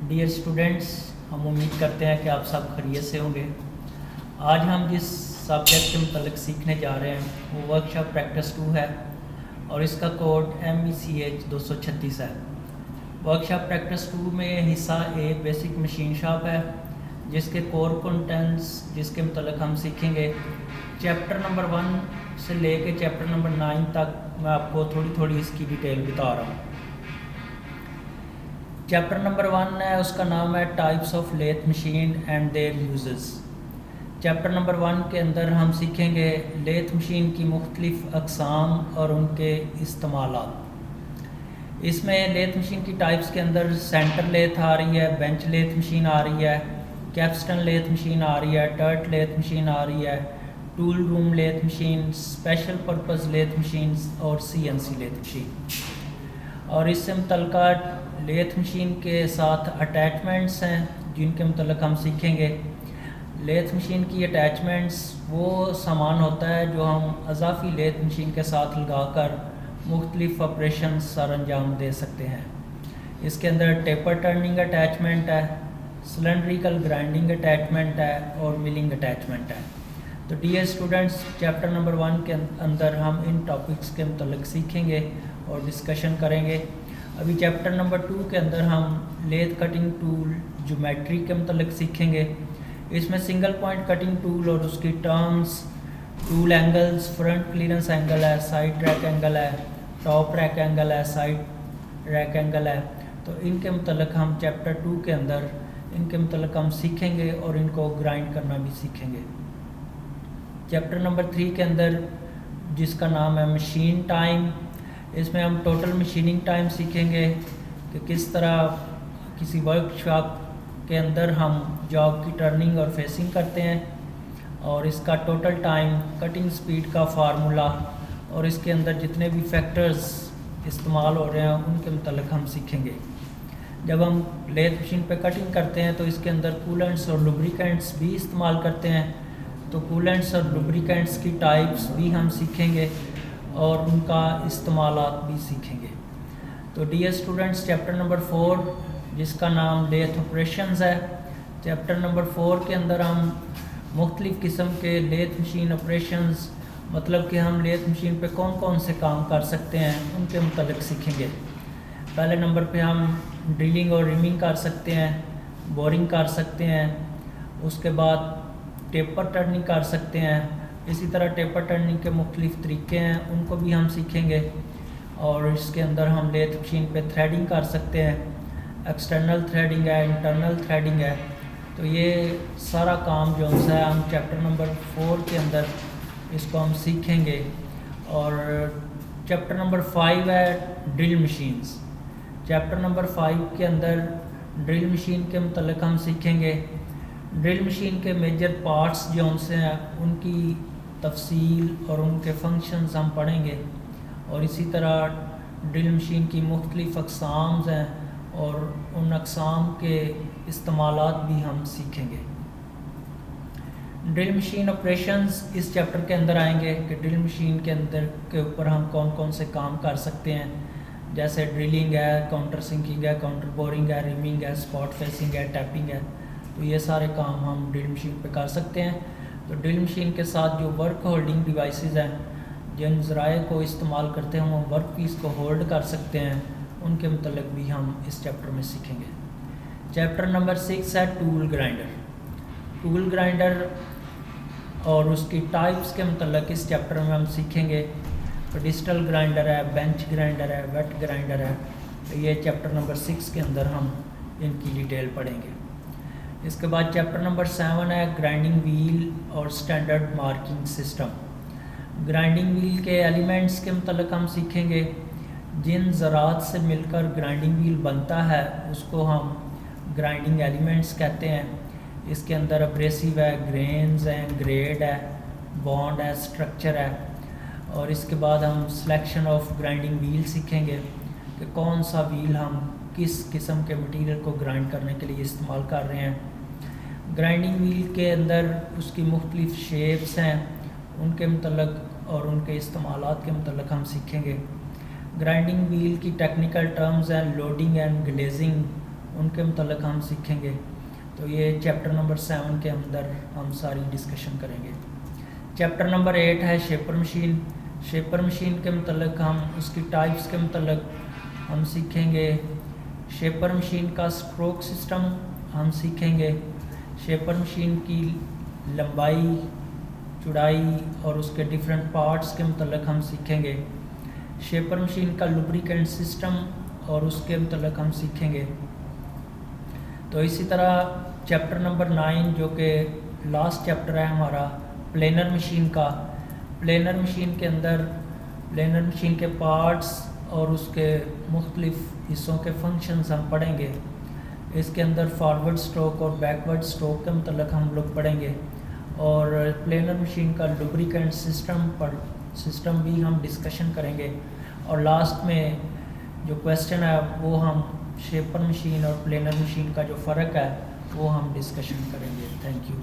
Dear students, ہم امید کرتے ہیں کہ آپ سب خیریت سے ہوں گے۔ آج ہم جس سبجیکٹ کے متعلق سیکھنے جا رہے ہیں وہ ورک شاپ پریکٹس 2 ہے اور اس کا کوڈ MECH 236 ہے۔ ورک شاپ پریکٹس 2 میں حصہ A بیسک مشین شاپ ہے، جس کے کور کنٹینٹس جس کے متعلق ہم سیکھیں گے چیپٹر نمبر 1 سے لے کے چیپٹر نمبر 9 تک۔ میں آپ کو تھوڑی تھوڑی اس کی ڈیٹیل بتا رہا ہوں۔ چیپٹر نمبر 1 ہے، اس کا نام ہے types of lathe machine and their uses. Chapter number 1 کے اندر ہم سیکھیں گے لیتھ مشین کی مختلف اقسام اور ان کے استعمالات۔ اس میں لیتھ مشین کی ٹائپس کے اندر سینٹر لیتھ آ رہی ہے، بینچ لیتھ مشین آ رہی ہے، کیپسٹن لیتھ مشین آ رہی ہے، ٹرٹ لیتھ مشین آ رہی ہے، tool room lathe machine, special purpose lathe machines اور CNC لیتھ مشین۔ اور اس سے متعلقہ لیتھ مشین کے ساتھ اٹیچمنٹس ہیں جن کے متعلق ہم سیکھیں گے۔ لیتھ مشین کی اٹیچمنٹس وہ سامان ہوتا ہے جو ہم اضافی لیتھ مشین کے ساتھ لگا کر مختلف آپریشنز سر انجام دے سکتے ہیں۔ اس کے اندر ٹیپر ٹرننگ اٹیچمنٹ ہے، سلنڈریکل گرائنڈنگ اٹیچمنٹ ہے اور ملنگ اٹیچمنٹ ہے۔ تو ڈیئر اسٹوڈنٹس، چیپٹر نمبر 1 کے اندر ہم ان ٹاپکس کے متعلق سیکھیں گے اور ڈسکشن کریں گے۔ ابھی چیپٹر نمبر 2 کے اندر ہم لیتھ کٹنگ ٹول جیومیٹری کے متعلق سیکھیں گے۔ اس میں سنگل پوائنٹ کٹنگ ٹول اور اس کی terms, tool angles, front clearance angle ہے، سائڈ ریک اینگل ہے، ٹاپ ریک اینگل ہے، سائڈ ریک اینگل ہے۔ تو ان کے متعلق ہم چیپٹر 2 کے اندر ان کے متعلق ہم سیکھیں گے اور ان کو گرائنڈ کرنا بھی سیکھیں گے۔ چیپٹر نمبر 3 کے اندر جس کا نام ہے مشین ٹائم، اس میں ہم ٹوٹل مشیننگ ٹائم سیکھیں گے کہ کس طرح کسی ورک شاپ کے اندر ہم جاب کی ٹرننگ اور فیسنگ کرتے ہیں، اور اس کا ٹوٹل ٹائم، کٹنگ سپیڈ کا فارمولا اور اس کے اندر جتنے بھی فیکٹرز استعمال ہو رہے ہیں ان کے متعلق ہم سیکھیں گے۔ جب ہم لیتھ مشین پہ کٹنگ کرتے ہیں تو اس کے اندر کولنٹس اور لوبریکینٹس بھی استعمال کرتے ہیں، تو کولنٹس اور لوبریکینٹس کی ٹائپس بھی ہم سیکھیں گے اور ان کا استعمالات بھی سیکھیں گے۔ تو ڈیئر اسٹوڈنٹس، چیپٹر نمبر 4 جس کا نام لیتھ آپریشنز ہے، چیپٹر نمبر 4 کے اندر ہم مختلف قسم کے لیتھ مشین آپریشنز، مطلب کہ ہم لیتھ مشین پہ کون کون سے کام کر سکتے ہیں ان کے متعلق سیکھیں گے۔ پہلے نمبر پہ ہم ڈرلنگ اور ریمنگ کر سکتے ہیں، بورنگ کر سکتے ہیں، اس کے بعد ٹیپر ٹرننگ کر سکتے ہیں۔ اسی طرح ٹیپر ٹرننگ کے مختلف طریقے ہیں، ان کو بھی ہم سیکھیں گے۔ اور اس کے اندر ہم لیتھ مشین پہ تھریڈنگ کر سکتے ہیں، ایکسٹرنل تھریڈنگ ہے، انٹرنل تھریڈنگ ہے۔ تو یہ سارا کام جو ہے ہم چیپٹر نمبر 4 کے اندر اس کو ہم سیکھیں گے۔ اور چیپٹر نمبر 5 ہے ڈرل مشینز۔ چیپٹر نمبر 5 کے اندر ڈرل مشین کے متعلق ہم سیکھیں گے۔ ڈرل مشین کے میجر پارٹس جو ان سے ہیں ان کی تفصیل اور ان کے فنکشنز ہم پڑھیں گے، اور اسی طرح ڈرل مشین کی مختلف اقسام ہیں اور ان اقسام کے استعمالات بھی ہم سیکھیں گے۔ ڈرل مشین آپریشنز اس چیپٹر کے اندر آئیں گے کہ ڈرل مشین کے اندر کے اوپر ہم کون کون سے کام کر سکتے ہیں، جیسے ڈرلنگ ہے، کاؤنٹر سنکنگ ہے، کاؤنٹر بورنگ ہے، ریمنگ ہے، اسپاٹ فیسنگ ہے، ٹیپنگ ہے۔ تو یہ سارے کام ہم ڈرل مشین پہ کر سکتے ہیں۔ تو ڈرل مشین کے ساتھ جو ورک ہولڈنگ ڈیوائسز ہیں، جن ذرائع کو استعمال کرتے ہیں ہم ورک پیس کو ہولڈ کر سکتے ہیں، ان کے متعلق بھی ہم اس چیپٹر میں سیکھیں گے۔ چیپٹر نمبر 6 ہے ٹول گرائنڈر۔ ٹول گرائنڈر اور اس کی ٹائپس کے متعلق اس چیپٹر میں ہم سیکھیں گے۔ ڈیجیٹل گرائنڈر ہے، بینچ گرائنڈر ہے، ویٹ گرائنڈر ہے۔ یہ چیپٹر نمبر 6 کے اندر ہم ان کی ڈیٹیل پڑھیں گے۔ اس کے بعد چیپٹر نمبر 7 ہے گرائنڈنگ ویل اور standard marking system. Grinding wheel کے ایلیمنٹس کے متعلق ہم سیکھیں گے۔ جن ذرات سے مل کر گرائنڈنگ ویل بنتا ہے اس کو ہم گرائنڈنگ ایلیمنٹس کہتے ہیں۔ اس کے اندر ابریسیو ہے، گرینز ہیں، گریڈ ہے، بانڈ ہے، اسٹرکچر ہے۔ اور اس کے بعد ہم سلیکشن آف گرائنڈنگ ویل سیکھیں گے کہ کون سا ویل ہم کس قسم کے مٹیریل کو گرائنڈ کرنے کے لیے استعمال کر رہے ہیں۔ گرائنڈنگ ویل کے اندر اس کی مختلف شیپس ہیں، ان کے متعلق اور ان کے استعمالات کے متعلق ہم سیکھیں گے۔ گرائنڈنگ ویل کی ٹیکنیکل ٹرمز ہیں لوڈنگ اینڈ گلیزنگ، ان کے متعلق ہم سیکھیں گے. تو یہ چیپٹر نمبر 7 کے اندر ہم ساری ڈسکشن کریں گے. چیپٹر نمبر 8 ہے شیپر مشین. شیپر مشین کے متعلق ہم اس کی ٹائپس کے متعلق ہم سیکھیں گے. شیپر مشین کا اسٹروک سسٹم ہم سیکھیں گے. شیپر مشین کی لمبائی، چوڑائی اور اس کے ڈیفرنٹ پارٹس کے متعلق ہم سیکھیں گے. شیپر مشین کا لوبریکینٹ سسٹم اور اس کے متعلق ہم سیکھیں گے. تو اسی طرح چیپٹر نمبر 9 جو کہ لاسٹ چیپٹر ہے ہمارا پلینر مشین کا. پلینر مشین کے اندر پلینر مشین کے پارٹس اور اس کے مختلف حصوں کے فنکشنز ہم پڑھیں گے. اس کے اندر فارورڈ سٹروک اور بیکورڈ سٹروک کے متعلق ہم لوگ پڑھیں گے، اور پلینر مشین کا لوبریکینٹ سسٹم بھی ہم ڈسکشن کریں گے. اور لاسٹ میں جو کویسچن ہے وہ ہم شیپر مشین اور پلینر مشین کا جو فرق ہے وہ ہم ڈسکشن کریں گے. Thank you.